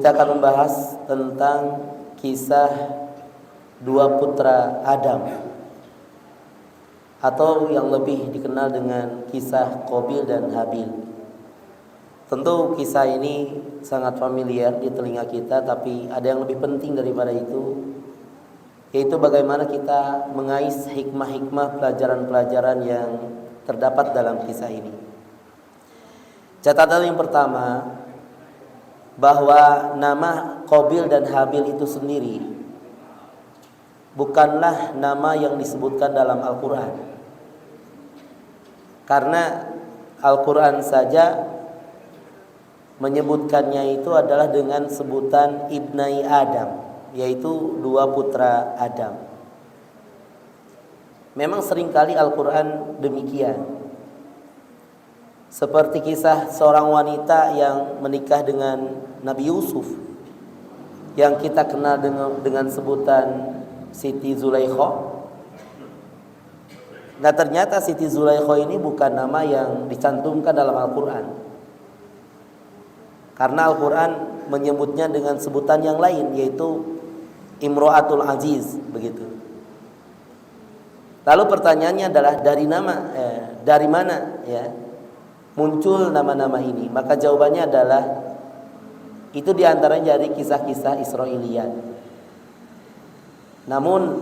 Kita akan membahas tentang kisah dua putra Adam, atau yang lebih dikenal dengan kisah Qabil dan Habil. Tentu kisah ini sangat familiar di telinga kita, tapi ada yang lebih penting daripada itu, yaitu bagaimana kita mengais hikmah-hikmah pelajaran-pelajaran yang terdapat dalam kisah ini. Catatan yang pertama, bahwa nama Qabil dan Habil itu sendiri bukanlah nama yang disebutkan dalam Al-Quran. Karena Al-Quran saja menyebutkannya itu adalah dengan sebutan Ibnai Adam, yaitu dua putra Adam. Memang seringkali Al-Quran demikian. Seperti kisah seorang wanita yang menikah dengan Nabi Yusuf, yang kita kenal dengan sebutan Siti Zulaikha. Nah, ternyata Siti Zulaikha ini bukan nama yang dicantumkan dalam Al-Quran, karena Al-Quran menyebutnya dengan sebutan yang lain, yaitu Imro'atul Aziz, begitu. Lalu pertanyaannya adalah dari mana ya muncul nama-nama ini? Maka jawabannya adalah itu diantaranya dari kisah-kisah Israiliyat. Namun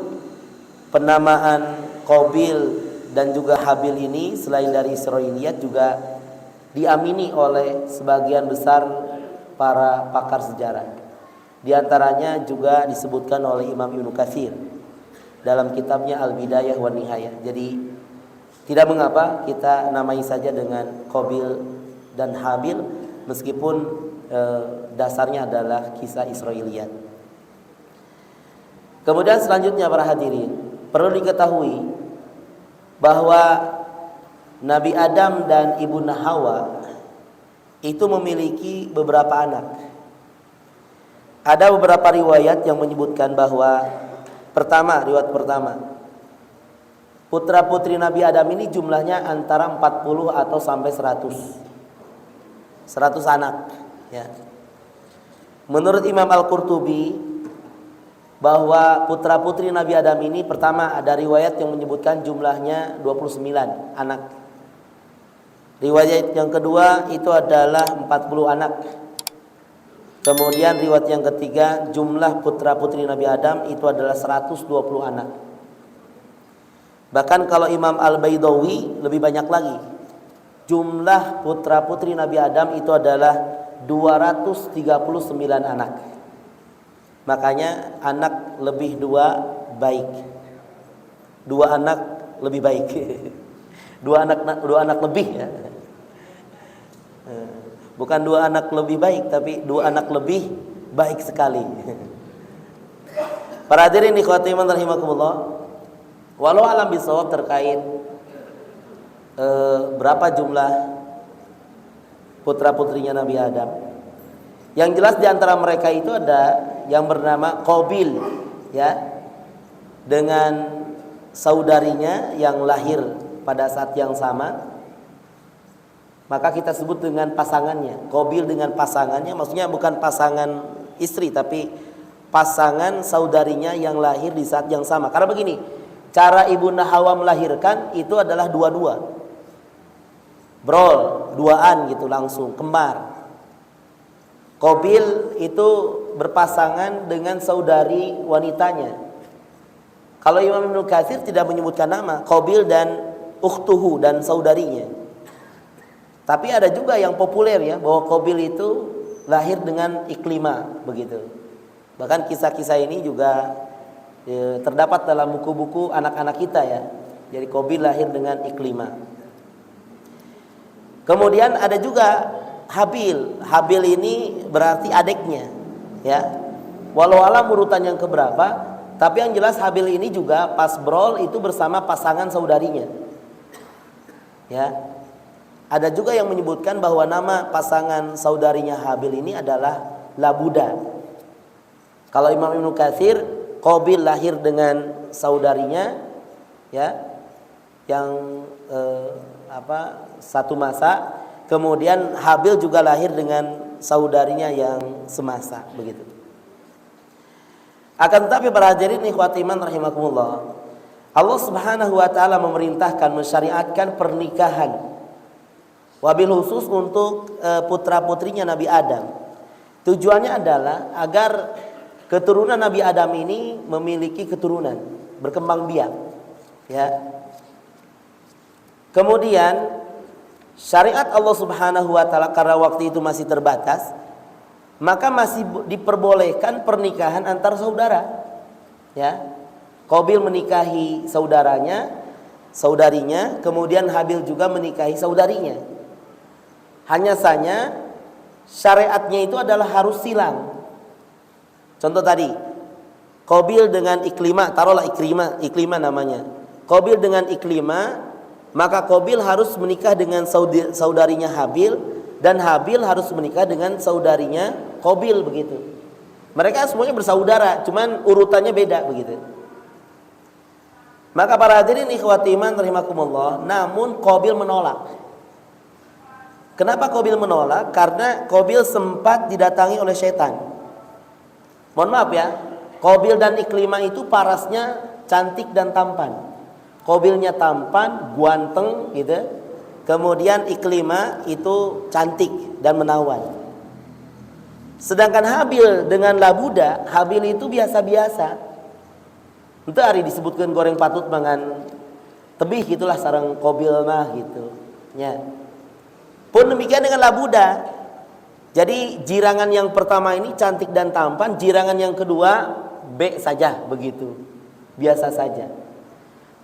penamaan Qabil dan juga Habil ini selain dari Israiliyat juga diamini oleh sebagian besar para pakar sejarah. Di antaranya juga disebutkan oleh Imam Ibnu Katsir dalam kitabnya Al-Bidayah wan Nihayah. Jadi tidak mengapa kita namai saja dengan Qabil dan Habil, meskipun dasarnya adalah kisah Israiliyat. Kemudian selanjutnya para hadirin, perlu diketahui bahwa Nabi Adam dan Ibunda Hawa itu memiliki beberapa anak. Ada beberapa riwayat yang menyebutkan bahwa riwayat pertama, putra putri Nabi Adam ini jumlahnya antara 40 atau sampai 100 anak ya. Menurut Imam Al-Qurtubi, bahwa putra putri Nabi Adam ini pertama ada riwayat yang menyebutkan jumlahnya 29 anak. Riwayat yang kedua itu adalah 40 anak. Kemudian riwayat yang ketiga, jumlah putra putri Nabi Adam itu adalah 120 anak. Bahkan kalau Imam Al-Baidawi lebih banyak lagi. Jumlah putra putri Nabi Adam itu adalah 239 anak. Makanya anak lebih dua baik. Dua anak lebih baik. Dua anak lebih ya. Bukan dua anak lebih baik, tapi dua anak lebih baik sekali. Para hadirin ikhwati man rahimakumullah, walau alam bisawab terkait berapa jumlah putra putrinya Nabi Adam. Yang jelas di antara mereka itu ada yang bernama Qabil ya, dengan saudarinya yang lahir pada saat yang sama, maka kita sebut dengan pasangannya. Qabil dengan pasangannya, maksudnya bukan pasangan istri, tapi pasangan saudarinya yang lahir di saat yang sama. Karena begini, cara Ibunda Hawa melahirkan itu adalah dua-dua, brol, duaan gitu, langsung kembar. Qabil itu berpasangan dengan saudari wanitanya. Kalau Imam Ibnu Katsir tidak menyebutkan nama, Qabil dan ukhtuhu, dan saudarinya. Tapi ada juga yang populer ya, bahwa Qabil itu lahir dengan Iklimah, begitu. Bahkan kisah-kisah ini juga terdapat dalam buku-buku anak-anak kita ya. Jadi Qabil lahir dengan Iklimah. Kemudian ada juga Habil. Habil ini berarti adiknya ya. Walau alam urutan yang keberapa, tapi yang jelas Habil ini juga pas brol itu bersama pasangan saudarinya. Ya. Ada juga yang menyebutkan bahwa nama pasangan saudarinya Habil ini adalah Labuda. Kalau Imam Ibnu Katsir, Qabil lahir dengan saudarinya ya, yang satu masa. Kemudian Habil juga lahir dengan saudarinya yang semasa begitu. Akan tetapi para hadirin ikhwati iman rahimakumullah, Allah Subhanahu wa taala memerintahkan mensyariatkan pernikahan wabil khusus untuk putra-putrinya Nabi Adam. Tujuannya adalah agar keturunan Nabi Adam ini memiliki keturunan, berkembang biak, ya. Kemudian syariat Allah Subhanahu wa taala karena waktu itu masih terbatas, maka masih diperbolehkan pernikahan antar saudara. Ya. Qabil menikahi saudarinya, kemudian Habil juga menikahi saudarinya. Hanya saja syariatnya itu adalah harus silang. Contoh tadi, Qabil dengan Iklimah, taruhlah Iklimah namanya. Qabil dengan Iklimah, maka Qabil harus menikah dengan saudarinya Habil, dan Habil harus menikah dengan saudarinya Qabil begitu. Mereka semuanya bersaudara, cuman urutannya beda begitu. Maka para hadirin ikhwati iman rahimakumullah, namun Qabil menolak. Kenapa Qabil menolak? Karena Qabil sempat didatangi oleh setan. Mohon maaf ya, Qabil dan Iklimah itu parasnya cantik dan tampan. Qabilnya tampan, guanteng gitu. Kemudian Iklimah itu cantik dan menawan. Sedangkan Habil dengan Labuda, Habil itu biasa-biasa. Itu hari disebutkan goreng patut mangan tebih gitulah sareng Qabil mah gitu. Ya. Pun demikian dengan Labuda. Jadi jirangan yang pertama ini cantik dan tampan, jirangan yang kedua B saja begitu. Biasa saja.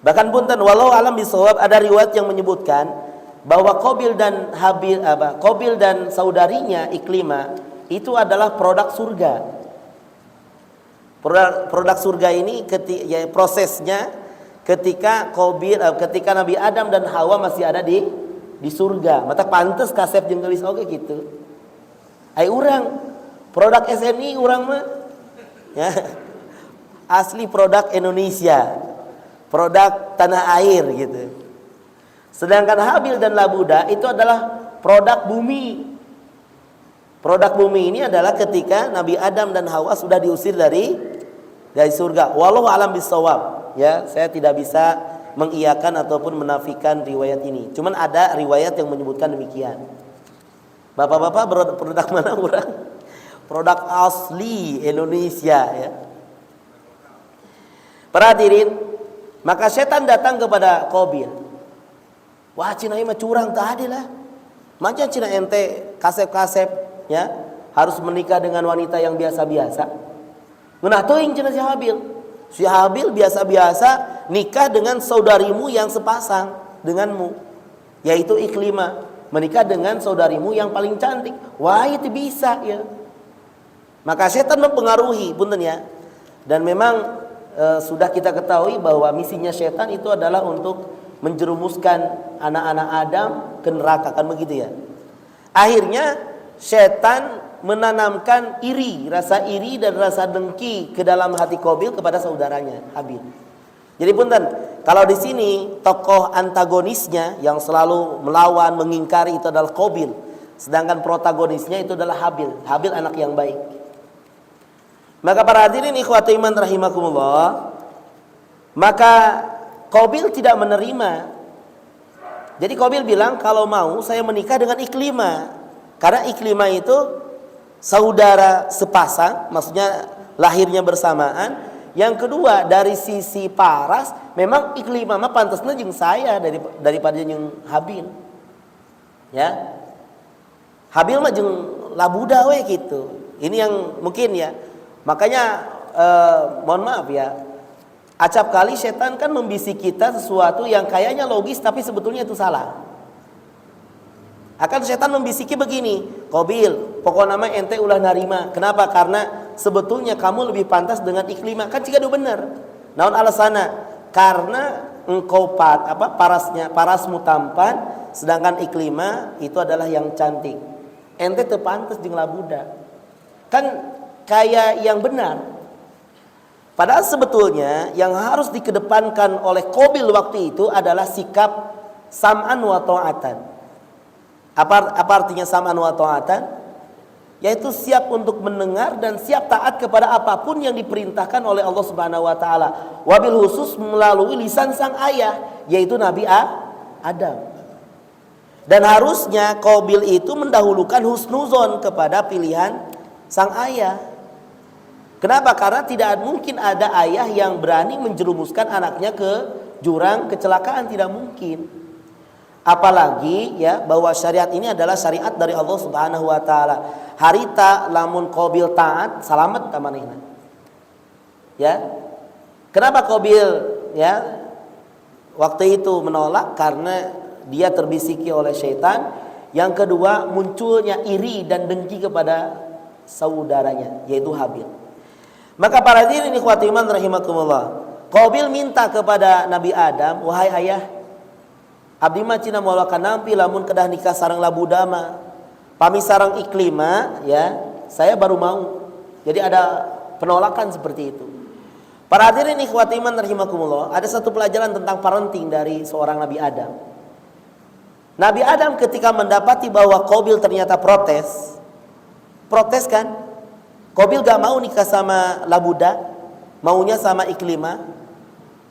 Bahkan punten walau alam bisawab, ada riwayat yang menyebutkan bahwa Qabil dan saudarinya Iklimah itu adalah produk surga. Produk surga ini prosesnya ketika Nabi Adam dan Hawa masih ada di surga. Mata pantes kasep jeung geulis oge gitu. Ai urang produk SNI urang mah ya. Asli produk Indonesia. Produk tanah air gitu. Sedangkan Habil dan Labuda itu adalah produk bumi. Produk bumi ini adalah ketika Nabi Adam dan Hawa sudah diusir dari surga. Wallahu alam bisawab. Ya, saya tidak bisa mengiyakan ataupun menafikan riwayat ini. Cuman ada riwayat yang menyebutkan demikian. Bapak-bapak produk mana orang? Produk asli Indonesia ya. Para hadirin, maka setan datang kepada Qabil. Wah, cina ieu mah curang teu adil lah. Macam cina ente kasep-kasep ya, harus menikah dengan wanita yang biasa-biasa. Ngeunah teuing cina si Habil. Si Habil biasa-biasa nikah dengan saudarimu yang sepasang denganmu, yaitu Iklimah, menikah dengan saudarimu yang paling cantik. Wah, itu bisa ya. Maka setan mempengaruhi, punten ya. Dan memang sudah kita ketahui bahwa misinya setan itu adalah untuk menjerumuskan anak-anak Adam ke neraka, kan begitu ya. Akhirnya setan menanamkan rasa iri dan rasa dengki ke dalam hati Qabil kepada saudaranya Habil. Jadi punten, kalau di sini tokoh antagonisnya yang selalu melawan, mengingkari itu adalah Qabil, sedangkan protagonisnya itu adalah Habil. Habil anak yang baik. Maka para hadirin ikhwati iman rahimakumullah, maka Qabil tidak menerima. Jadi Qabil bilang, kalau mau saya menikah dengan Iklimah, karena Iklimah itu saudara sepasang, maksudnya lahirnya bersamaan. Yang kedua, dari sisi paras, memang Iklimah mah pantasnya jeung saya daripada jeung Habil. Ya. Habil mah jeung Labuda we gitu. Ini yang mungkin ya. Makanya mohon maaf ya. Acap kali setan kan membisik kita sesuatu yang kayaknya logis tapi sebetulnya itu salah. Akan setan membisiki begini, Qabil, pokoknya nama ente ulah narima. Kenapa? Karena sebetulnya kamu lebih pantas dengan Iklimah. Kan jika itu benar. Naon alasana? Karena engkau parasmu tampan, sedangkan Iklimah itu adalah yang cantik. Ente teu pantas jeung Labuda. Kan kayak yang benar. Padahal sebetulnya yang harus dikedepankan oleh Qabil waktu itu adalah sikap sam'an wa ta'atan. Apa artinya sam'an wa ta'atan? yaitu siap untuk mendengar dan siap taat kepada apapun yang diperintahkan oleh Allah Subhanahu wa taala. Wabil khusus melalui lisan sang ayah, yaitu Nabi Adam. Dan harusnya Qabil itu mendahulukan husnuzon kepada pilihan sang ayah. Kenapa? Karena tidak mungkin ada ayah yang berani menjerumuskan anaknya ke jurang kecelakaan, tidak mungkin. Apalagi ya bahwa syariat ini adalah syariat dari Allah Subhanahu wa taala. Harita lamun Qabil taat salamet ka manehna. Ya. Kenapa Qabil ya waktu itu menolak? Karena dia terbisiki oleh syaitan. Yang kedua, munculnya iri dan dengki kepada saudaranya, yaitu Habil. Maka para hadirin ikhwati iman rahimakumullah, Qabil minta kepada Nabi Adam, wahai ayah, abdi mah cina moal kanampi lamun kedah nikah sareng labudama, pami sareng iklima, ya, saya baru mau. Jadi ada penolakan seperti itu. Para hadirin ikhwati iman rahimakumullah, ada satu pelajaran tentang parenting dari seorang Nabi Adam. Nabi Adam ketika mendapati bahwa Qabil ternyata protes kan? Qabil gak mau nikah sama Labuda, maunya sama Iklimah.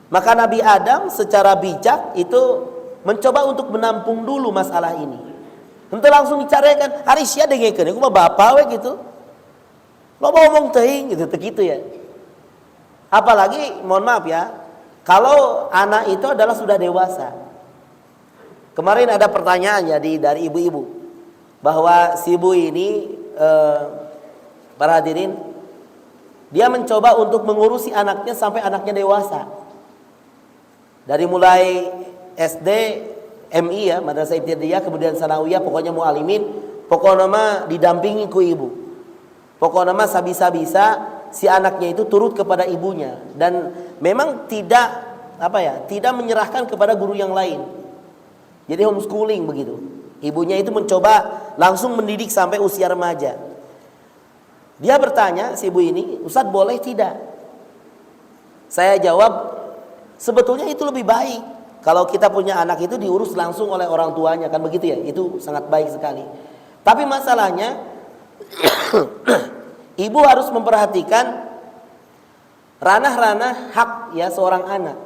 Maka Nabi Adam secara bijak itu mencoba untuk menampung dulu masalah ini. Henteu langsung dicarikan, hari sia dengekeun, aku mah bapak we gitu. Lo mau ngomong teuing gitu ya. Apalagi mohon maaf ya, kalau anak itu adalah sudah dewasa. Kemarin ada pertanyaan jadi dari ibu-ibu bahwa si ibu ini para hadirin, dia mencoba untuk mengurusi anaknya sampai anaknya dewasa. Dari mulai SD, MI ya, Madrasah Ibtidaiyah, kemudian Sanawiyah, pokoknya mualimin, pokoknya mah didampingi ku ibu. Pokoknya mah sabisa-bisa si anaknya itu turut kepada ibunya dan memang tidak tidak menyerahkan kepada guru yang lain. Jadi homeschooling begitu. Ibunya itu mencoba langsung mendidik sampai usia remaja. Dia bertanya si ibu ini, Ustadz boleh tidak? Saya jawab, sebetulnya itu lebih baik. Kalau kita punya anak itu diurus langsung oleh orang tuanya, kan begitu ya? Itu sangat baik sekali. Tapi masalahnya, ibu harus memperhatikan ranah-ranah hak ya seorang anak.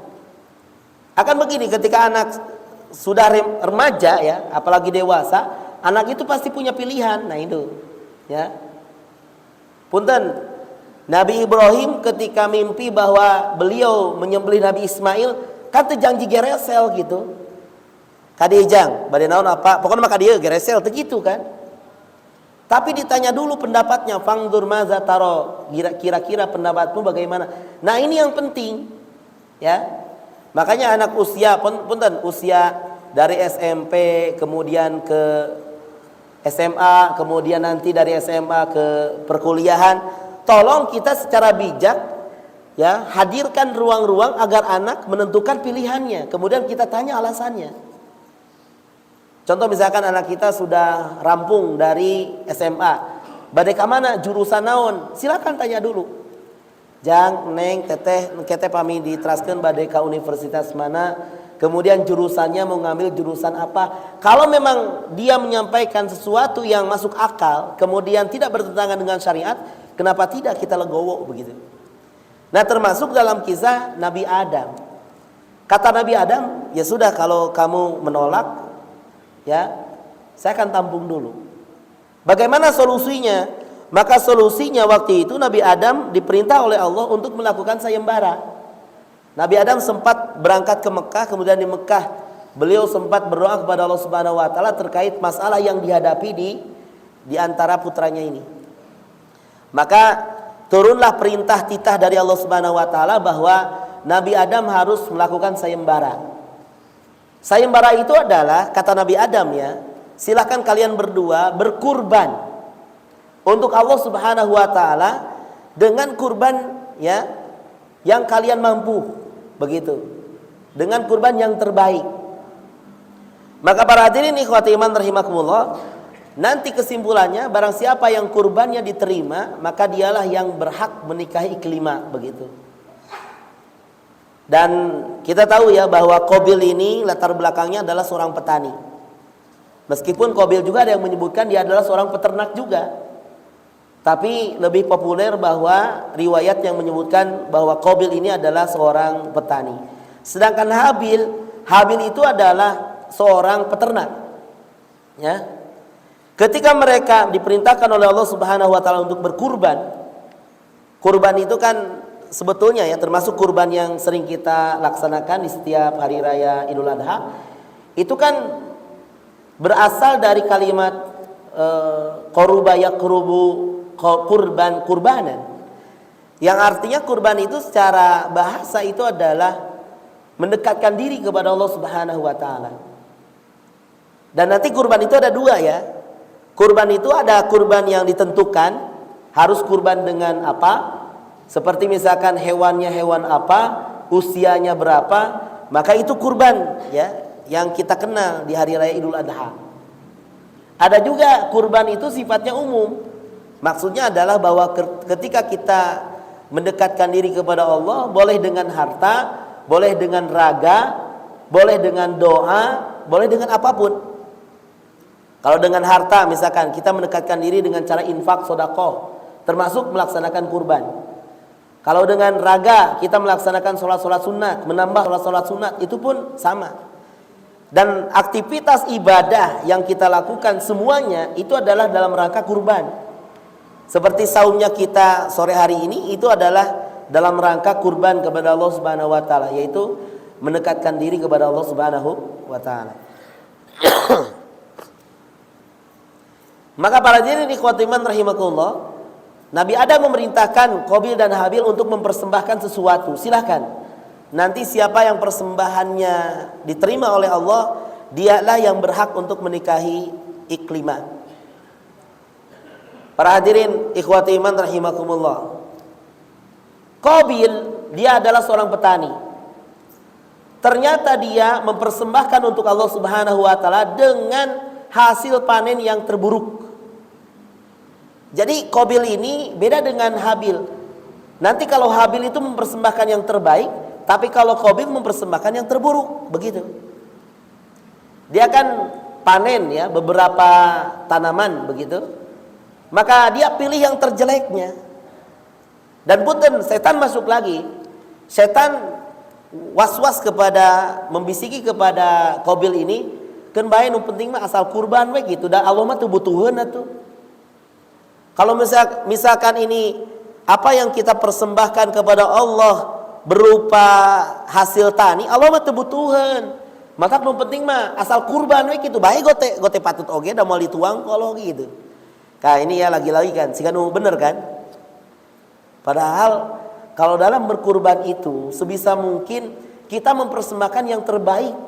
Akan begini, ketika anak sudah remaja ya, apalagi dewasa, anak itu pasti punya pilihan. Nah itu ya. Punten, Nabi Ibrahim ketika mimpi bahwa beliau menyembelih Nabi Ismail, kan teu janji geresel gitu. Kadijang, bade naon apa? Pokoknya maka dia geresel teu gitu kan. Tapi ditanya dulu pendapatnya, fangdur maza taro, kira-kira pendapatmu bagaimana? Nah, ini yang penting. Ya. Makanya anak usia punten usia dari SMP kemudian ke SMA, kemudian nanti dari SMA ke perkuliahan, tolong kita secara bijak ya hadirkan ruang-ruang agar anak menentukan pilihannya, kemudian kita tanya alasannya. Contoh misalkan anak kita sudah rampung dari SMA, bade ka mana, jurusan naon, silakan tanya dulu. Jang, neng, teteh pami diteraskeun bade ka universitas mana, kemudian jurusannya mau ngambil jurusan apa. Kalau memang dia menyampaikan sesuatu yang masuk akal, kemudian tidak bertentangan dengan syariat, kenapa tidak kita legowo begitu. Nah, termasuk dalam kisah Nabi Adam. Kata Nabi Adam, ya sudah kalau kamu menolak, ya saya akan tampung dulu. Bagaimana solusinya? Maka solusinya waktu itu Nabi Adam diperintah oleh Allah untuk melakukan sayembara. Nabi Adam sempat berangkat ke Mekah, kemudian di Mekah beliau sempat berdoa kepada Allah Subhanahu wa taala terkait masalah yang dihadapi di antara putranya ini. Maka turunlah perintah titah dari Allah Subhanahu wa taala bahwa Nabi Adam harus melakukan sayembara. Sayembara itu adalah kata Nabi Adam ya, silakan kalian berdua berkurban untuk Allah Subhanahu wa taala dengan kurban ya yang kalian mampu, begitu. Dengan kurban yang terbaik. Maka para hadirin ikhwati iman rahimakumullah, nanti kesimpulannya barang siapa yang kurbannya diterima, maka dialah yang berhak menikahi Iklimah, begitu. Dan kita tahu ya bahwa Qabil ini latar belakangnya adalah seorang petani. Meskipun Qabil juga ada yang menyebutkan dia adalah seorang peternak juga. Tapi lebih populer bahwa riwayat yang menyebutkan bahwa Qabil ini adalah seorang petani. Sedangkan Habil itu adalah seorang peternak. Ya. Ketika mereka diperintahkan oleh Allah Subhanahu wa taala untuk berkurban, kurban itu kan sebetulnya ya termasuk kurban yang sering kita laksanakan di setiap hari raya Idul Adha. Itu kan berasal dari kalimat qaruba yaqrubu kurbanan, yang artinya kurban itu secara bahasa itu adalah mendekatkan diri kepada Allah Subhanahu wa taala. Dan nanti kurban itu ada dua ya. Kurban itu ada kurban yang ditentukan, harus kurban dengan apa? Seperti misalkan hewannya hewan apa, usianya berapa, maka itu kurban ya, yang kita kenal di hari raya Idul Adha. Ada juga kurban itu sifatnya umum. Maksudnya adalah bahwa ketika kita mendekatkan diri kepada Allah, boleh dengan harta, boleh dengan raga, boleh dengan doa, boleh dengan apapun. Kalau dengan harta misalkan kita mendekatkan diri dengan cara infak, sedekah, termasuk melaksanakan kurban. Kalau dengan raga kita melaksanakan sholat-sholat sunat, menambah sholat-sholat sunat, itu pun sama. Dan aktivitas ibadah yang kita lakukan semuanya itu adalah dalam rangka kurban. Seperti saumnya kita sore hari ini itu adalah dalam rangka kurban kepada Allah Subhanahu wa taala, yaitu mendekatkan diri kepada Allah Subhanahu wa taala. Maka para hadirin ikhwati iman rahimakumullah, Nabi Adam memerintahkan Qabil dan Habil untuk mempersembahkan sesuatu. Silahkan. Nanti siapa yang persembahannya diterima oleh Allah, dialah yang berhak untuk menikahi Iklimah. Para hadirin ikhwati iman rahimakumullah, Qabil dia adalah seorang petani. Ternyata dia mempersembahkan untuk Allah Subhanahu wa taala dengan hasil panen yang terburuk. Jadi Qabil ini beda dengan Habil. Nanti kalau Habil itu mempersembahkan yang terbaik, tapi kalau Qabil mempersembahkan yang terburuk, begitu. Dia kan panen ya beberapa tanaman begitu. Maka dia pilih yang terjeleknya. Dan punten setan masuk lagi. Setan was-was kepada, membisiki kepada Qabil ini, kan bae nu penting mah asal kurban we gitu. Dan Allah mah teu butuheun atuh. Kalau misalkan ini apa yang kita persembahkan kepada Allah berupa hasil tani, Allah mah teu butuheun. Maka nu penting mah asal kurban we gitu. Bae gote patut oge da moal dituang ku Allah gitu. Nah ini ya lagi-lagi kan, sehingga bener kan. Padahal kalau dalam berkurban itu sebisa mungkin kita mempersembahkan yang terbaik,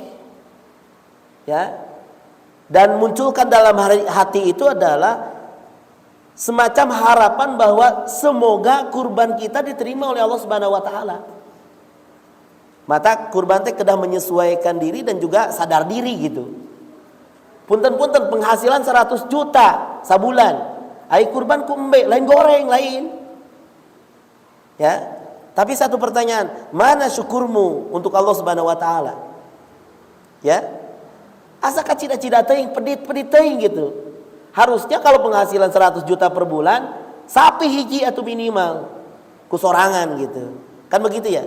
ya. Dan munculkan dalam hati itu adalah semacam harapan bahwa semoga kurban kita diterima oleh Allah Subhanahu wa taala. Maka kurban teh kedah menyesuaikan diri dan juga sadar diri gitu. Punten-punten penghasilan 100 juta sabulan. Ai kurban ku embe, lain goreng, lain. Ya. Tapi satu pertanyaan, mana syukurmu untuk Allah Subhanahu wa taala? Ya. Asa ka cida-cida teuing, pedit-pedit teuing gitu. Harusnya kalau penghasilan 100 juta per bulan, sapi hiji atau minimal ku sorangan gitu. Kan begitu ya?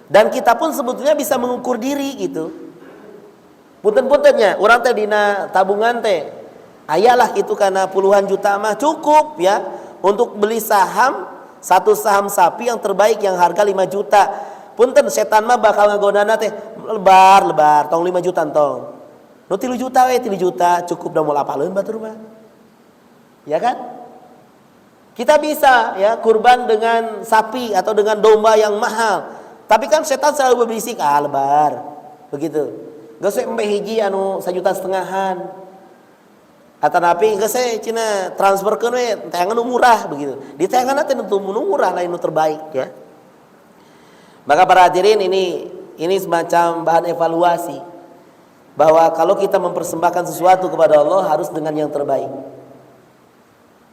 Dan kita pun sebetulnya bisa mengukur diri gitu. Punten-puntennya, orang teh dina tabungan teh ayalah itu karena puluhan juta mah cukup ya untuk beli saham, satu saham sapi yang terbaik yang harga 5 juta. Punten setan mah bakal ngagodana teh lebar tong 5 juta tong. Nu 3 juta we 3 juta cukup da moal apaleun batur mah. Ya kan? Kita bisa ya kurban dengan sapi atau dengan domba yang mahal. Tapi kan setan selalu berbisik lebar. Begitu. Geus embe hiji anu 1,5 jutaan. Atanapi geus cenah transferkeun we tayangan nu murah begitu. Di tayangan teh nu murah lain nu terbaik ya. Maka para hadirin ini semacam bahan evaluasi bahwa kalau kita mempersembahkan sesuatu kepada Allah harus dengan yang terbaik.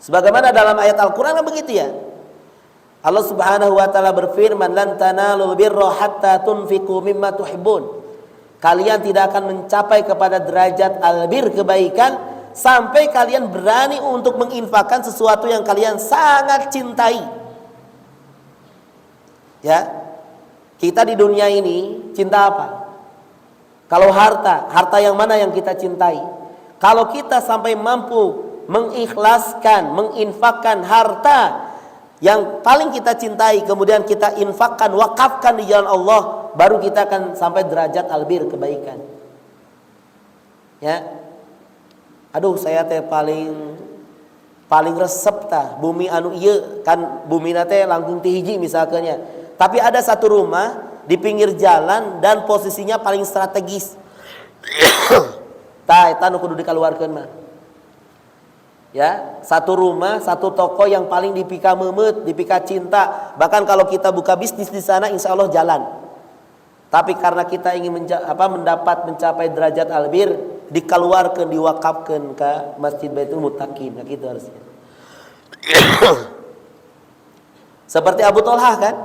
Sebagaimana dalam ayat Al-Qur'an begitu ya. Allah Subhanahu wa taala berfirman, "Lan tanalul birra hatta tunfiqu mimma tuhibbun." Kalian tidak akan mencapai kepada derajat albir kebaikan sampai kalian berani untuk menginfakkan sesuatu yang kalian sangat cintai. Ya, kita di dunia ini cinta apa? Kalau harta yang mana yang kita cintai? Kalau kita sampai mampu mengikhlaskan, menginfakkan harta yang paling kita cintai, kemudian kita infakkan, wakafkan di jalan Allah, baru kita akan sampai derajat albir, kebaikan. Ya, aduh saya teh paling resep tah bumi anu ieu kan, bumi nate langkung ti hiji misalkannya. Tapi ada satu rumah di pinggir jalan dan posisinya paling strategis. Tah eta nu kudu dikaluarkeun mah. Ya, satu rumah, satu toko yang paling dipika memet, dipika cinta. Bahkan kalau kita buka bisnis di sana, insya Allah jalan. Tapi karena kita ingin mencapai derajat albir, dikeluarkan, diwakafkan ke Masjid Baitul Muttaqin. Nah, gitu harusnya. Seperti Abu Thalhah kan?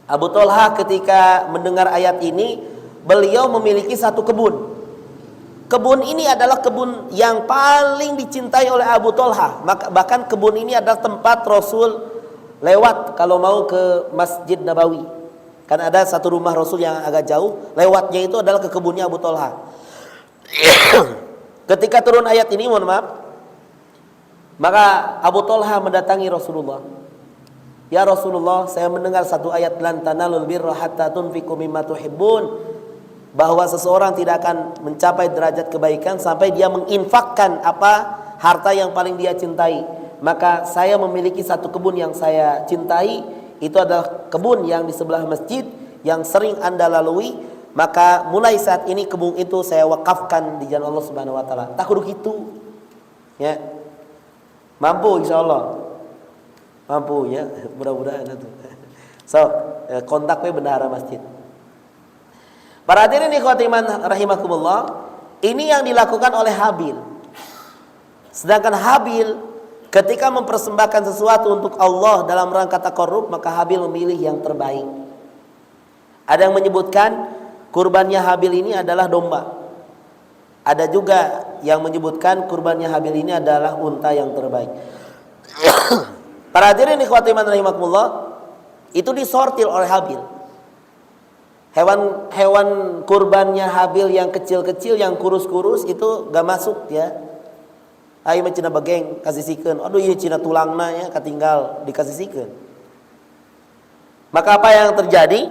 Abu Thalhah ketika mendengar ayat ini, beliau memiliki satu kebun. Kebun ini adalah kebun yang paling dicintai oleh Abu Thalhah. Bahkan kebun ini adalah tempat Rasul lewat kalau mau ke Masjid Nabawi. Kan ada satu rumah Rasul yang agak jauh, lewatnya itu adalah ke kebunnya Abu Thalhah. Ketika turun ayat ini, mohon maaf, maka Abu Thalhah mendatangi Rasulullah. Ya Rasulullah, saya mendengar satu ayat, lan tanalul birra hatta tunfiqu mimma tuhibbun, bahwa seseorang tidak akan mencapai derajat kebaikan sampai dia menginfakkan harta yang paling dia cintai. Maka saya memiliki satu kebun yang saya cintai, itu adalah kebun yang di sebelah masjid yang sering Anda lalui. Maka mulai saat ini kebun itu saya wakafkan di jalan Allah Subhanahu wa taala. Tak kudu kitu. Ya. Mampu insyaallah. Mampu ya, mudah-mudahan itu. So, kontak we bendahara masjid. Para hadirin ikhwati iman rahimakumullah, ini yang dilakukan oleh Habil. Sedangkan Habil ketika mempersembahkan sesuatu untuk Allah dalam rangka taqarrub, maka Habil memilih yang terbaik. Ada yang menyebutkan kurbannya Habil ini adalah domba. Ada juga yang menyebutkan kurbannya Habil ini adalah unta yang terbaik. Para hadirin ikhwati iman rahimakumullah, itu disortir oleh Habil. Hewan kurbannya Habil yang kecil-kecil, yang kurus-kurus itu gak masuk ya. Ayo cina bageng kasih sikeun. Aduh ini cina tulangna ya ketinggal dikasih sikeun. Maka apa yang terjadi?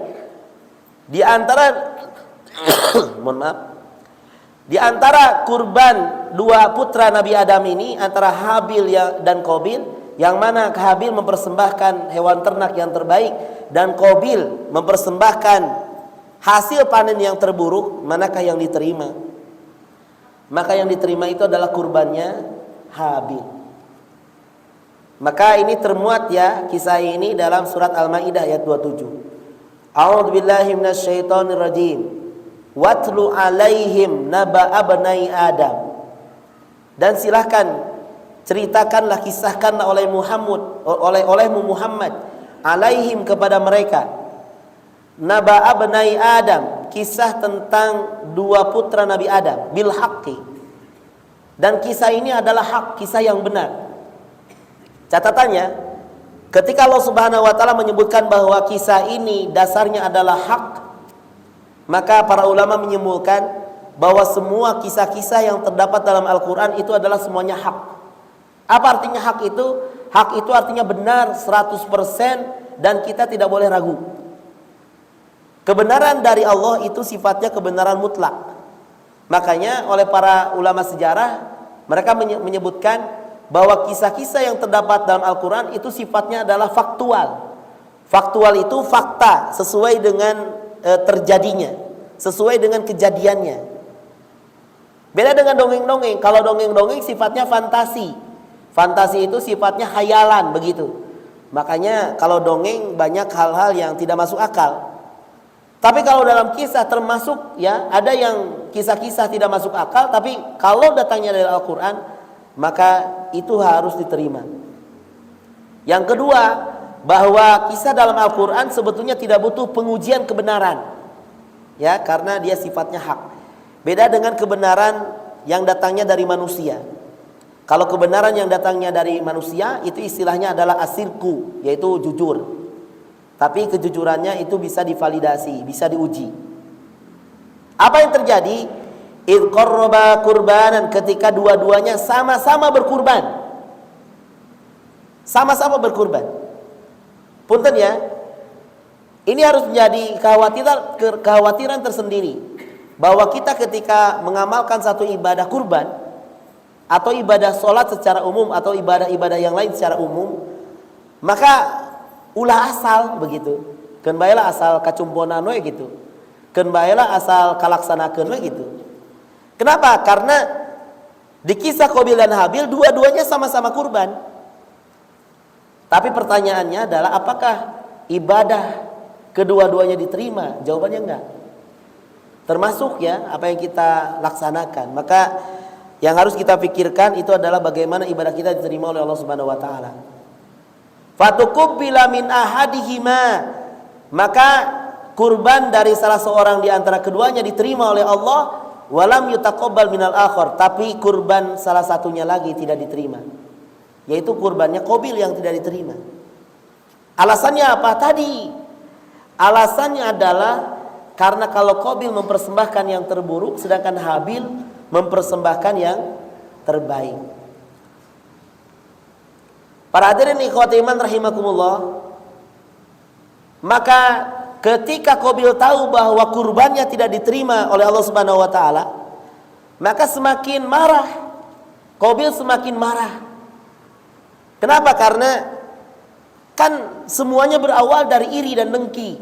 Di antara mohon maaf. Di antara kurban dua putra Nabi Adam ini, antara Habil dan Qabil, yang mana Habil mempersembahkan hewan ternak yang terbaik dan Qabil mempersembahkan hasil panen yang terburuk, manakah yang diterima? Maka yang diterima itu adalah kurbannya Habil. Maka ini termuat ya kisah ini dalam surat Al-Maidah ayat 27. A'udzubillahi minasyaitonirrajim. Watlu alaihim naba'a bani Adam. Dan silahkan ceritakanlah, kisahkanlah olehmu Muhammad alaihim kepada mereka naba'a bani Adam, kisah tentang dua putra Nabi Adam, bil haqqi. Dan kisah ini adalah hak, kisah yang benar. Catatannya, ketika Allah Subhanahu wa taala menyebutkan bahwa kisah ini dasarnya adalah hak, maka para ulama menyimpulkan bahwa semua kisah-kisah yang terdapat dalam Al-Qur'an itu adalah semuanya hak. Apa artinya hak itu? Hak itu artinya benar 100% dan kita tidak boleh ragu. Kebenaran dari Allah itu sifatnya kebenaran mutlak. Makanya oleh para ulama sejarah, mereka menyebutkan bahwa kisah-kisah yang terdapat dalam Al-Quran itu sifatnya adalah faktual. Faktual itu fakta sesuai dengan terjadinya, sesuai dengan kejadiannya. Beda dengan dongeng-dongeng. Kalau dongeng-dongeng sifatnya fantasi. Fantasi itu sifatnya khayalan begitu. Makanya kalau dongeng banyak hal-hal yang tidak masuk akal. Tapi kalau dalam kisah termasuk ya, ada yang kisah-kisah tidak masuk akal, tapi kalau datangnya dari Al-Quran, maka itu harus diterima. Yang kedua, bahwa kisah dalam Al-Quran sebetulnya tidak butuh pengujian kebenaran. Ya, karena dia sifatnya hak. Beda dengan kebenaran yang datangnya dari manusia. Kalau kebenaran yang datangnya dari manusia itu istilahnya adalah asirku, yaitu jujur. Tapi kejujurannya itu bisa divalidasi, bisa diuji. Apa yang terjadi? Idh qarraba qurbanan, ketika dua-duanya sama-sama berkurban. Sama-sama berkurban. Punten ya. Ini harus menjadi kekhawatiran tersendiri, bahwa kita ketika mengamalkan satu ibadah kurban atau ibadah sholat secara umum atau ibadah-ibadah yang lain secara umum, maka ulah asal begitu. Keun baheula asal kacumponan we gitu. Keun baheula asal kalaksanakeun we gitu. Kenapa? Karena di kisah Qabil dan Habil dua-duanya sama-sama kurban. Tapi pertanyaannya adalah apakah ibadah kedua-duanya diterima? Jawabannya enggak. Termasuk ya apa yang kita laksanakan. Maka yang harus kita pikirkan itu adalah bagaimana ibadah kita diterima oleh Allah Subhanahu wa taala. Fatukubbila min ahadihima, maka kurban dari salah seorang di antara keduanya diterima oleh Allah, walam yutaqabbal minal akhar, tapi kurban salah satunya lagi tidak diterima, yaitu kurbannya Qabil yang tidak diterima. Alasannya apa tadi? Alasannya adalah karena kalau Qabil mempersembahkan yang terburuk, sedangkan Habil mempersembahkan yang terbaik. Para hadirin ikhwati iman rahimakumullah, maka ketika Qabil tahu bahwa kurbannya tidak diterima oleh Allah Subhanahu wa taala, maka semakin marah. Qabil semakin marah. Kenapa? Karena kan semuanya berawal dari iri dan dengki.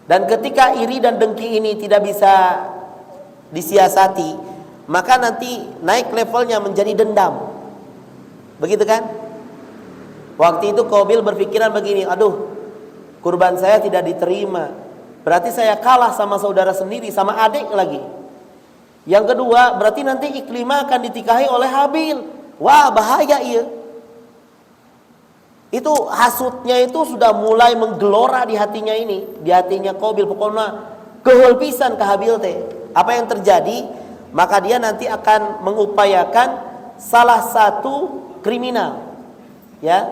Dan ketika iri dan dengki ini tidak bisa disiasati, maka nanti naik levelnya menjadi dendam. Begitu kan? Waktu itu Qabil berpikiran begini, aduh, kurban saya tidak diterima, berarti saya kalah sama saudara sendiri, sama adik lagi. Yang kedua, berarti nanti Iklimah akan ditikahi oleh Habil. Wah, bahaya iya. Itu hasutnya itu sudah mulai menggelora di hatinya ini, di hatinya Qabil. Pokoknya keheul pisan ke Habil teh. Apa yang terjadi? Maka dia nanti akan mengupayakan salah satu kriminal, ya,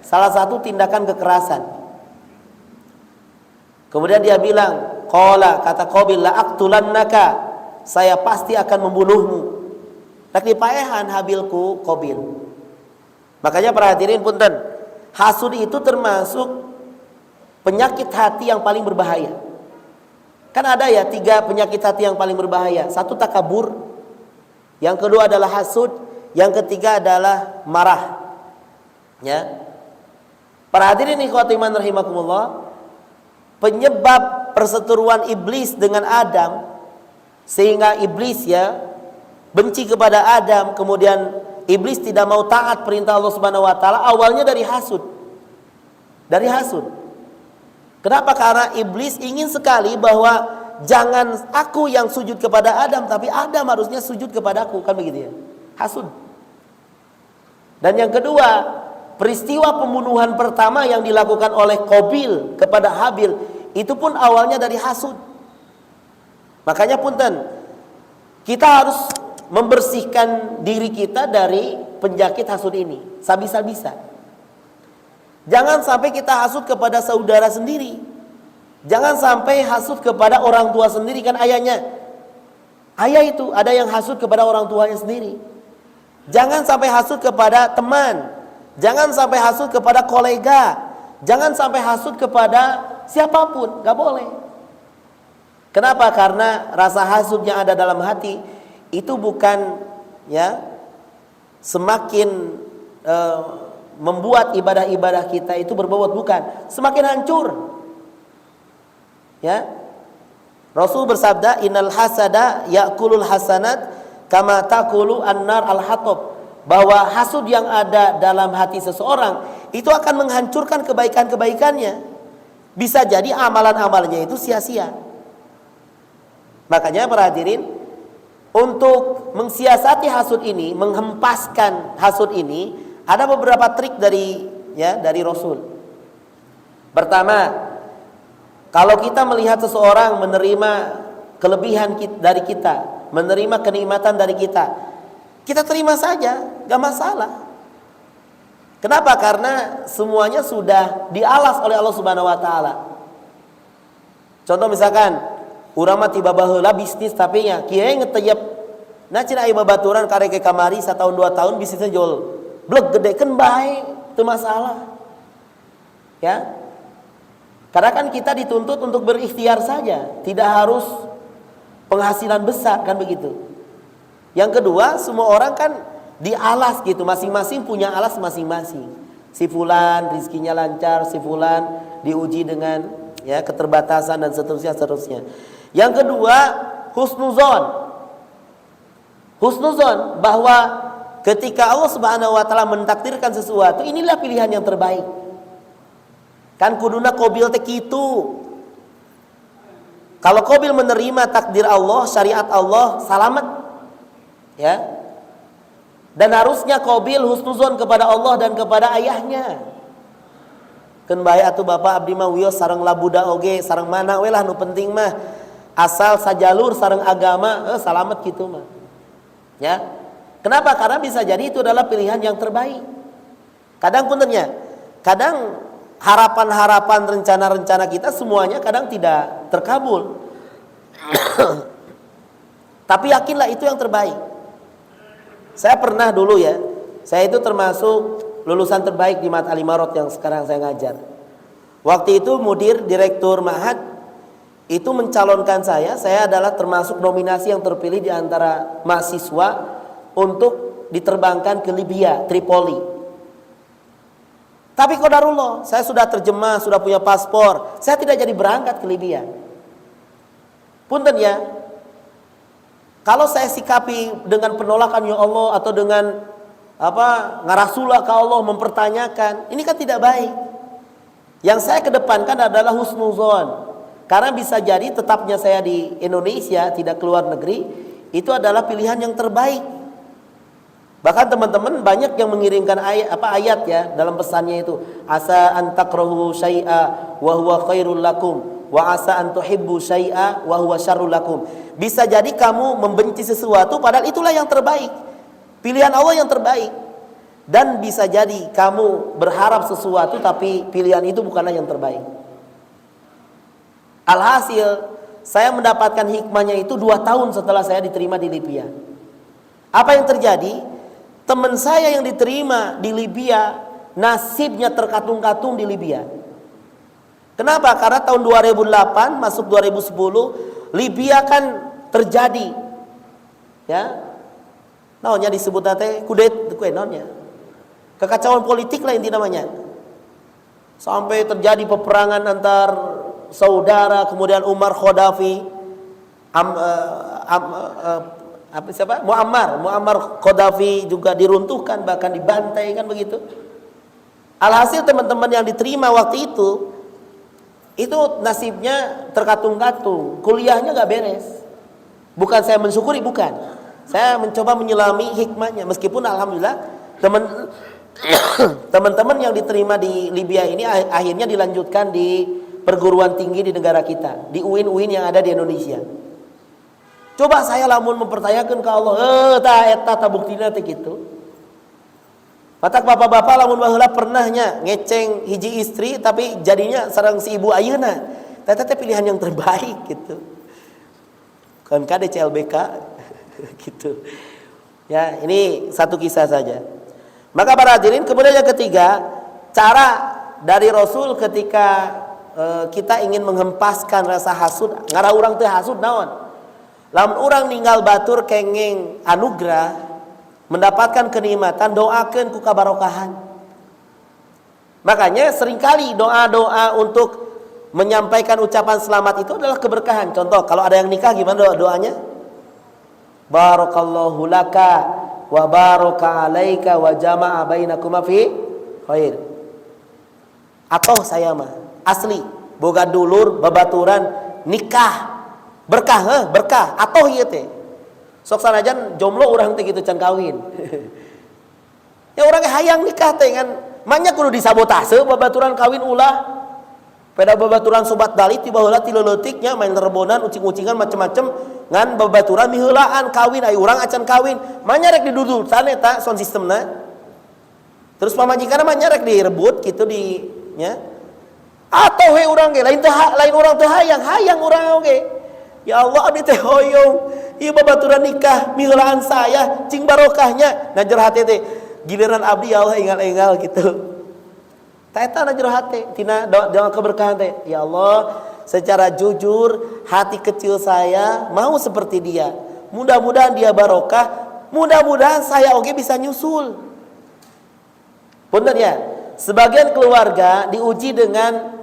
salah satu tindakan kekerasan. Kemudian dia bilang, qala, kata Qabil, la aqtulannaka, saya pasti akan membunuhmu. Tak dipaehan Habilku Qabil. Makanya para hadirin punten, hasud itu termasuk penyakit hati yang paling berbahaya. Kan ada ya 3 penyakit hati yang paling berbahaya. 1 takabur, yang kedua adalah hasud, yang ketiga adalah marah. Ya. Para hadirin ikhwati iman rahimakumullah, penyebab perseteruan iblis dengan Adam, sehingga iblis ya benci kepada Adam, kemudian iblis tidak mau taat perintah Allah Subhanahu wa taala, awalnya dari hasud. Dari hasud. Kenapa? Karena iblis ingin sekali bahwa jangan aku yang sujud kepada Adam, tapi Adam harusnya sujud kepadaku, kan begitu ya. Hasud. Dan yang kedua, peristiwa pembunuhan pertama yang dilakukan oleh Qabil kepada Habil itu pun awalnya dari hasud. Makanya punten, kita harus membersihkan diri kita dari penyakit hasud ini sabisa-bisa. Jangan sampai kita hasud kepada saudara sendiri. Jangan sampai hasud kepada orang tua sendiri, kan ayahnya. Ayah itu ada yang hasud kepada orang tuanya sendiri. Jangan sampai hasud kepada teman. Jangan sampai hasud kepada kolega. Jangan sampai hasud kepada siapapun. Gak boleh. Kenapa? Karena rasa hasud yang ada dalam hati itu bukan ya semakin membuat ibadah-ibadah kita itu berbobot, bukan, semakin hancur. Ya. Rasul bersabda, innal hasada ya'kulul hasanat kama taqulu an-nar al-hatab, bahwa hasud yang ada dalam hati seseorang itu akan menghancurkan kebaikan-kebaikannya. Bisa jadi amalan-amalnya itu sia-sia. Makanya para hadirin, untuk mensiasati hasud ini, menghempaskan hasud ini, ada beberapa trik dari Rasul. Pertama, kalau kita melihat seseorang menerima kelebihan dari kita, menerima kenikmatan dari kita, kita terima saja, gak masalah. Kenapa? Karena semuanya sudah dialas oleh Allah Subhanahu wa taala. Contoh misalkan urang mah tiba baheula bisnis tapi nya kieu ngeteyep na cina ieu babaturan karek ke kamari 1 tahun 2 tahun bisnisnya jual bleg gedekeun bae teu masalah. Ya. Karena kan kita dituntut untuk berikhtiar saja, tidak harus penghasilan besar kan begitu. Yang kedua, semua orang kan dialas gitu, masing-masing punya alas masing-masing. Si fulan rizkinya lancar, si fulan diuji dengan ya keterbatasan dan seterusnya. Yang kedua, husnuzon. Husnuzon bahwa ketika Allah Subhanahu wa taala mentakdirkan sesuatu, inilah pilihan yang terbaik. Kan kuduna qabil teh kitu. Kalau qabil menerima takdir Allah, syariat Allah, selamat. Ya. Dan harusnya qabil husnuzon kepada Allah dan kepada ayahnya. Keun bae atuh bapak abdi mah wios sareng labuda oge, sareng mana we lah nu penting mah asal sajalur sareng agama, selamat kitu mah. Ya. Kenapa? Karena bisa jadi itu adalah pilihan yang terbaik. Kadang puntennya, kadang harapan-harapan, rencana-rencana kita semuanya kadang tidak terkabul. Tapi yakinlah itu yang terbaik. Saya pernah dulu ya, saya itu termasuk lulusan terbaik di Ma'had Al-Imarot yang sekarang saya ngajar. Waktu itu mudir direktur Ma'had itu mencalonkan saya adalah termasuk nominasi yang terpilih di antara mahasiswa untuk diterbangkan ke Libya, Tripoli. Tapi qadarullah, saya sudah terjemah, sudah punya paspor, saya tidak jadi berangkat ke Libya. Punten ya, kalau saya sikapi dengan penolakan ya Allah atau dengan ngarasulah ke Allah mempertanyakan, ini kan tidak baik. Yang saya kedepankan adalah husnuzon. Karena bisa jadi tetapnya saya di Indonesia, tidak keluar negeri, itu adalah pilihan yang terbaik. Bahkan teman-teman banyak yang mengirimkan ayat ya dalam pesannya itu, asa an takrahu syai'a wa huwa khairul lakum wa asa an tuhibbu syai'a wa huwa syarrul lakum. Bisa jadi kamu membenci sesuatu padahal itulah yang terbaik. Pilihan Allah yang terbaik. Dan bisa jadi kamu berharap sesuatu tapi pilihan itu bukanlah yang terbaik. Alhasil saya mendapatkan hikmahnya itu 2 tahun setelah saya diterima di Libya. Apa yang terjadi? Teman saya yang diterima di Libya nasibnya terkatung-katung di Libya. Kenapa? Karena tahun 2008 masuk 2010 Libya kan terjadi ya. Naonnya disebut teh naonnya? Kekacauan politik lah inti namanya. Sampai terjadi peperangan antar saudara, kemudian Umar Qaddafi Muammar Qaddafi juga diruntuhkan, bahkan dibantai kan begitu. Alhasil teman-teman yang diterima waktu itu nasibnya terkatung-katung, kuliahnya gak beres. Bukan saya mensyukuri, bukan. Saya mencoba menyelami hikmahnya. Meskipun alhamdulillah teman-teman yang diterima di Libya ini akhirnya dilanjutkan di perguruan tinggi di negara kita, di UIN yang ada di Indonesia. Coba saya lamun mempertanyakan ke Allah, eta buktina teh kitu. Matak bapak-bapak lamun baheula pernahnya ngeceng hiji istri tapi jadinya sareng si ibu ayeuna. Eta teh pilihan yang terbaik gitu. Kan kade CLBK gitu. Ya, ini satu kisah saja. Maka para hadirin, kemudian yang ketiga, cara dari Rasul ketika kita ingin menghempaskan rasa hasud, ngara urang teh hasud naon? Lamun orang ninggal batur kenging anugerah, mendapatkan kenikmatan, doakan ku kabarokahan. Makanya seringkali doa-doa untuk menyampaikan ucapan selamat itu adalah keberkahan. Contoh, kalau ada yang nikah gimana doanya? Barakallahu laka wa baraka alaika wa jama'a bainakuma fi khair. Atau saya mah asli boga dulur babaturan nikah berkah atoh ieu teh sok sanajan jomblo urang teh kitu can kawin. Ya urang hayang nikah teh kan manya kudu disabotase babaturan kawin ulah. Pada babaturan sobat dalit tiba heula ti leuleuktiknya main rebonan ucing-ucingan macam-macam ngan babaturan miheulaan kawin ai urang acan kawin manyarek didudutan eta sound sistemna. Terus pamajikanna mah nyarek direbut kitu di nya. Atau we urang ge lain urang teh hayang urang oge. Ya Allah abdi teh hoyong ieu babaturan nikah miheulaan saya cing barokahnya najer hate teh giliran abdi ya Allah enggal-enggal gitu. Eta na jero hate tina doa keberkahan teh. Ya Allah, secara jujur hati kecil saya mau seperti dia. Mudah-mudahan dia barokah, mudah-mudahan saya oge bisa nyusul. Punten ya, sebagian keluarga diuji dengan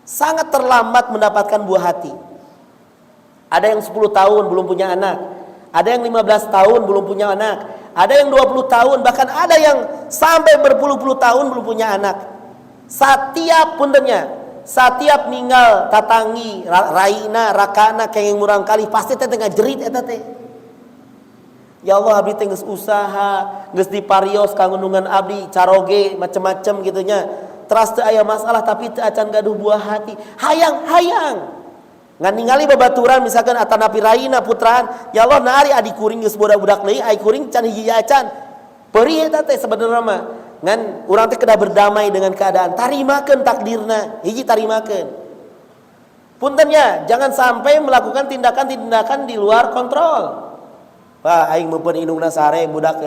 sangat terlambat mendapatkan buah hati. Ada yang 10 tahun belum punya anak, ada yang 15 tahun belum punya anak, ada yang 20 tahun, bahkan ada yang sampai berpuluh-puluh tahun belum punya anak. Setiap puntennya, setiap ninggal tatangi, raina, rakana, kenging murang kali pasti teh tengah jerit eta teh. Ya Allah abdi teh geus usaha, geus diparios kangunungan abdi, caroge macem-macem gitunya. Teras teu aya masalah tapi teu acan gaduh buah hati. Hayang. Ngan ningali babaturan misalkan atanapi raina putraan, ya Allah naari adi kuring geus budak-budak deui, ai kuring can hiji acan. Perih eta teh sabenerna mah. Ngan urang teh kedah berdamai dengan keadaan. Tarimakeun takdirna, hiji tarimakeun. Puntennya, jangan sampai melakukan tindakan-tindakan di luar kontrol. Wah, aing meupeun indungna sare budak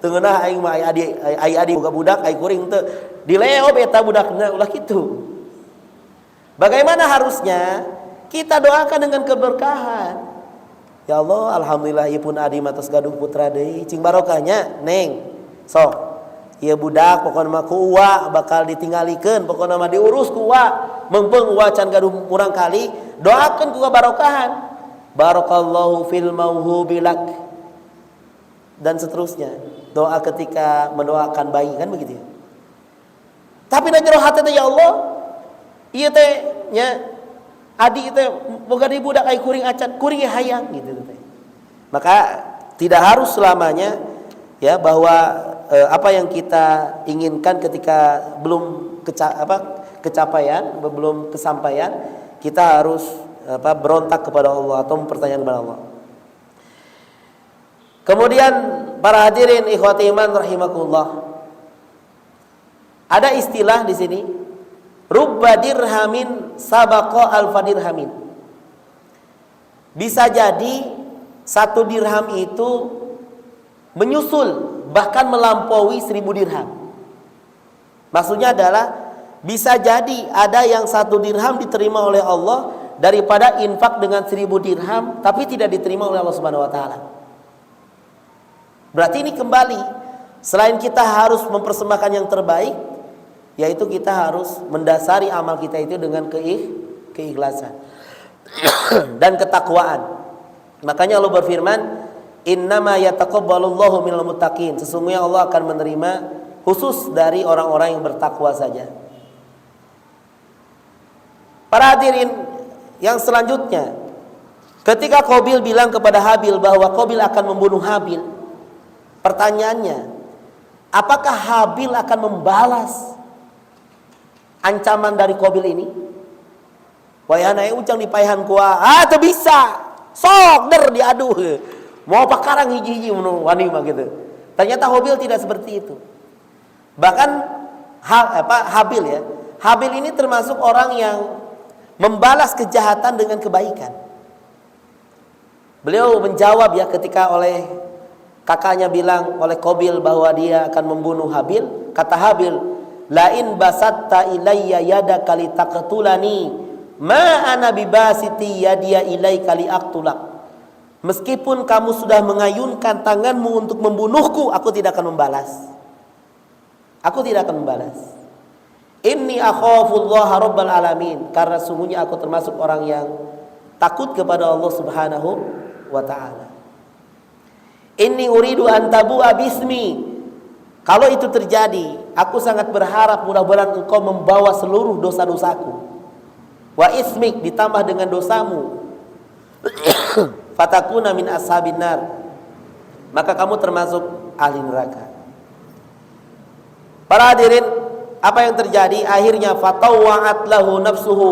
teu ngeunah aing mah ai adi boga budak, ai kuring teu dileob eta budakna ulah kitu. Bagaimana harusnya kita doakan dengan keberkahan. Ya Allah, alhamdulillah ieu pun adi matos gaduh putra deui, cing barokahnya neng. Sok, ieu budak pokona mah ku uwa bakal ditinggalikeun, pokona mah diurus ku uwa. Mengpeung uwa can gaduh murang kali, doakeun ku kabarokahan. Barakallahu fil mauhubi lak. Dan seterusnya. Doa ketika mendoakan bayi kan begitu ya. Tapi na jero hate teh ya Allah, ieu teh nya adi teh boga di budak ai kuring acan, kuring hayang gitu teh. Maka tidak harus selamanya ya bahwa apa yang kita inginkan ketika belum kecapaian, belum kesampaian, kita harus berontak kepada Allah atau mempertanyakan kepada Allah. Kemudian para hadirin ikhwati iman rahimakumullah. Ada istilah di sini, rubba dirhamin sabaqa alfa dirhamin. Bisa jadi satu dirham itu menyusul bahkan melampaui 1000 dirham. Maksudnya adalah bisa jadi ada yang 1 dirham diterima oleh Allah daripada infak dengan 1000 dirham tapi tidak diterima oleh Allah Subhanahu wa taala. Berarti ini kembali, selain kita harus mempersembahkan yang terbaik, yaitu kita harus mendasari amal kita itu dengan keikhlasan dan ketakwaan. Makanya Allah berfirman, innama yataqabbalullahu minal muttaqin. Sesungguhnya Allah akan menerima khusus dari orang-orang yang bertakwa saja. Para hadirin yang selanjutnya, ketika Qabil bilang kepada Habil bahwa Qabil akan membunuh Habil, pertanyaannya, apakah Habil akan membalas ancaman dari Qabil ini? Wayana ujang dipaehan kuah, teu bisa. Sok der diaduh. Mau pakarang hiji-hiji wani mah gitu. Ternyata Qabil tidak seperti itu. Bahkan Habil ya. Habil ini termasuk orang yang membalas kejahatan dengan kebaikan. Beliau menjawab ya ketika oleh kakaknya bilang oleh Qabil bahwa dia akan membunuh Habil. Kata Habil, lain basatta ilayya yadaka litaqtulani ma ana bibasiti yadiya ilaika liaqtulak. Meskipun kamu sudah mengayunkan tanganmu untuk membunuhku, aku tidak akan membalas. Aku tidak akan membalas. Inni akhafullaha rabbal alamin, karena sungguhnya aku termasuk orang yang takut kepada Allah Subhanahu wa taala. Inni uridu an tabu'a bismi. Kalau itu terjadi, aku sangat berharap mudah-mudahan engkau membawa seluruh dosa-dosaku. Wa ismik, ditambah dengan dosamu. Fatakuna min ashabin nar. Maka kamu termasuk ahli neraka. Para hadirin apa yang terjadi? Akhirnya fatawwa'at lahu nafsuhu,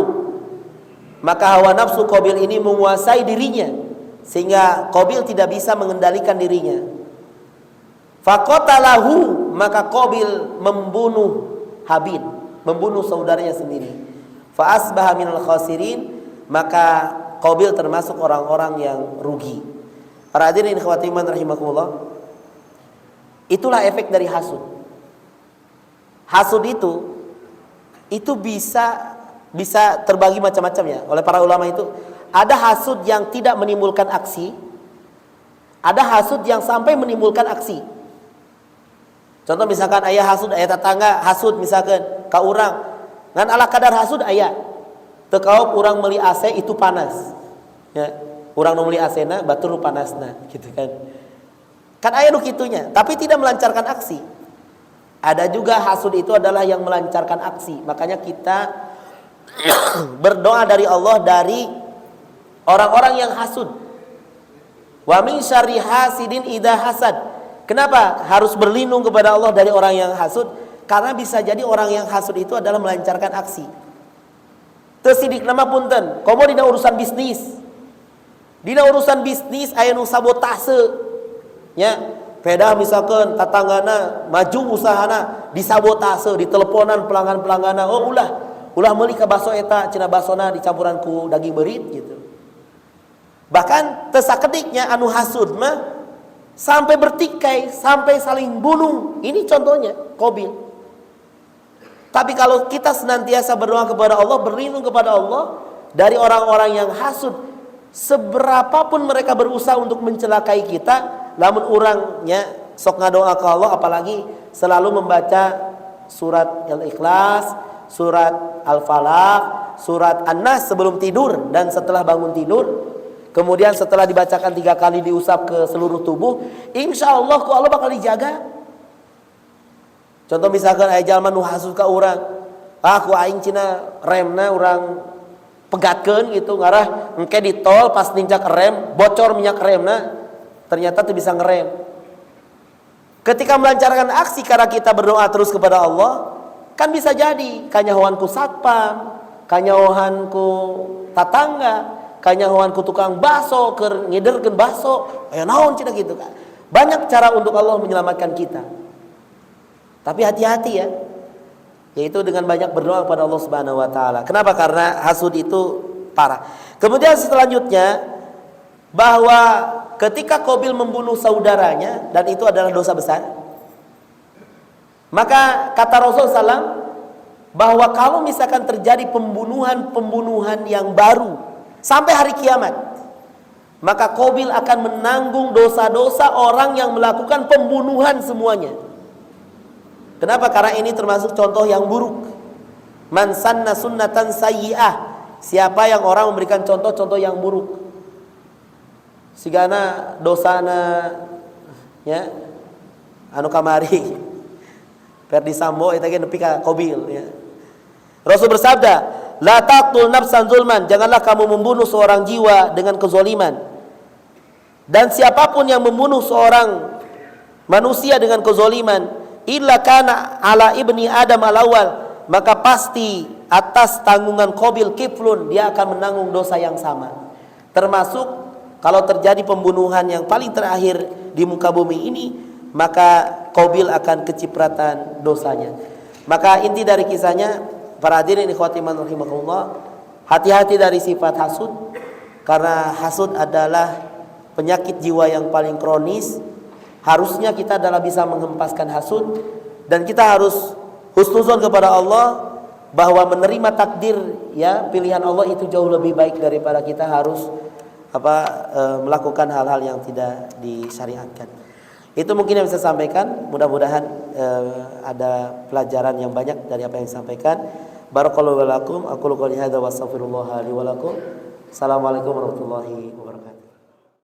maka hawa nafsu Qabil ini menguasai dirinya sehingga Qabil tidak bisa mengendalikan dirinya. Faqatalahu, maka Qabil membunuh Habil, membunuh saudaranya sendiri. Fa asbaha minal khasirin, maka Qabil termasuk orang-orang yang rugi. Para hadirin ikhwati iman rahimakumullah, itulah efek dari hasud. Hasud itu bisa terbagi macam-macam ya. Oleh para ulama itu ada hasud yang tidak menimbulkan aksi, ada hasud yang sampai menimbulkan aksi. Contoh misalkan ayah hasud, ayah tetangga hasud misalkan ka urang, ngan ala kadar hasud ayah teu kaop urang meuli AC itu panas. Ya, urang nu meuli AC-na batur panasna gitu kan. Kan aya nu kitunya, tapi tidak melancarkan aksi. Ada juga hasud itu adalah yang melancarkan aksi. Makanya kita berdoa dari Allah dari orang-orang yang hasud. Wa min syarri hasidin idza hasad. Kenapa harus berlindung kepada Allah dari orang yang hasud? Karena bisa jadi orang yang hasud itu adalah melancarkan aksi. Teu sidik nama punten, komo dina urusan bisnis. Dina urusan bisnis aya nu sabotase. Ya, peda misalkan tatanggana maju usahana disabotase, diteleponan pelanggan-pelangganna, oh ulah meuli ka baso eta cenah basona dicampuran ku daging beurit gitu. Bahkan teu sakediknya anu hasud mah sampai bertikai, sampai saling bunuh. Ini contohnya Qabil. Tapi kalau kita senantiasa berdoa kepada Allah, berlindung kepada Allah dari orang-orang yang hasud, seberapapun mereka berusaha untuk mencelakai kita, lamun urangnya sok ngadoa ke Allah, apalagi selalu membaca surat Al-Ikhlas, surat Al-Falaq, surat An-Nas sebelum tidur dan setelah bangun tidur. Kemudian setelah dibacakan 3 kali diusap ke seluruh tubuh, insya Allah ku Allah bakal dijaga. Contoh misalkan aya jalma nu hasud ka urang, ku aing cina remna urang pegatkeun gitu, ngarah engke di tol pas nincak rem bocor minyak remna, ternyata tuh bisa ngerem. Ketika melancarkan aksi karena kita berdoa terus kepada Allah, kan bisa jadi kanyahoan ku satpam, kanyahoan ku tatangga, kanyahoan ku tukang baso keur ngederkeun baso, aya naon cenah gitu kan. Banyak cara untuk Allah menyelamatkan kita. Tapi hati-hati ya. Yaitu dengan banyak berdoa kepada Allah Subhanahu wa taala. Kenapa? Karena hasud itu parah. Kemudian selanjutnya bahwa ketika Qabil membunuh saudaranya dan itu adalah dosa besar, maka kata Rasul SAW bahwa kalau misalkan terjadi pembunuhan yang baru sampai hari kiamat, maka Qabil akan menanggung dosa-dosa orang yang melakukan pembunuhan semuanya. Kenapa? Karena ini termasuk contoh yang buruk. Man sanna sunnatan sayyi'ah, siapa yang orang memberikan contoh-contoh yang buruk, sigana dosana ya anu kamari Ferdi Sambo eta ge nepi ka Qabil ya. Rasul bersabda, la taqtul nafsan zulman, janganlah kamu membunuh seorang jiwa dengan kezaliman. Dan siapapun yang membunuh seorang manusia dengan kezaliman, illa kana ala ibni Adam al-awwal, maka pasti atas tanggungan Qabil kiflun, dia akan menanggung dosa yang sama. Termasuk kalau terjadi pembunuhan yang paling terakhir di muka bumi ini, maka Qabil akan kecipratan dosanya. Maka inti dari kisahnya, para hadirin ikhwati man rahimakumullah, hati-hati dari sifat hasud, karena hasud adalah penyakit jiwa yang paling kronis. Harusnya kita adalah bisa menghempaskan hasud, dan kita harus husnuzon kepada Allah bahwa menerima takdir ya pilihan Allah itu jauh lebih baik daripada kita harus melakukan hal-hal yang tidak disyariatkan. Itu mungkin yang bisa saya sampaikan. Mudah-mudahan ada pelajaran yang banyak dari apa yang disampaikan. Barakallahu lakum, aqulu qouli hadza wa astaghfirullah li wa lakum. Assalamualaikum warahmatullahi wabarakatuh.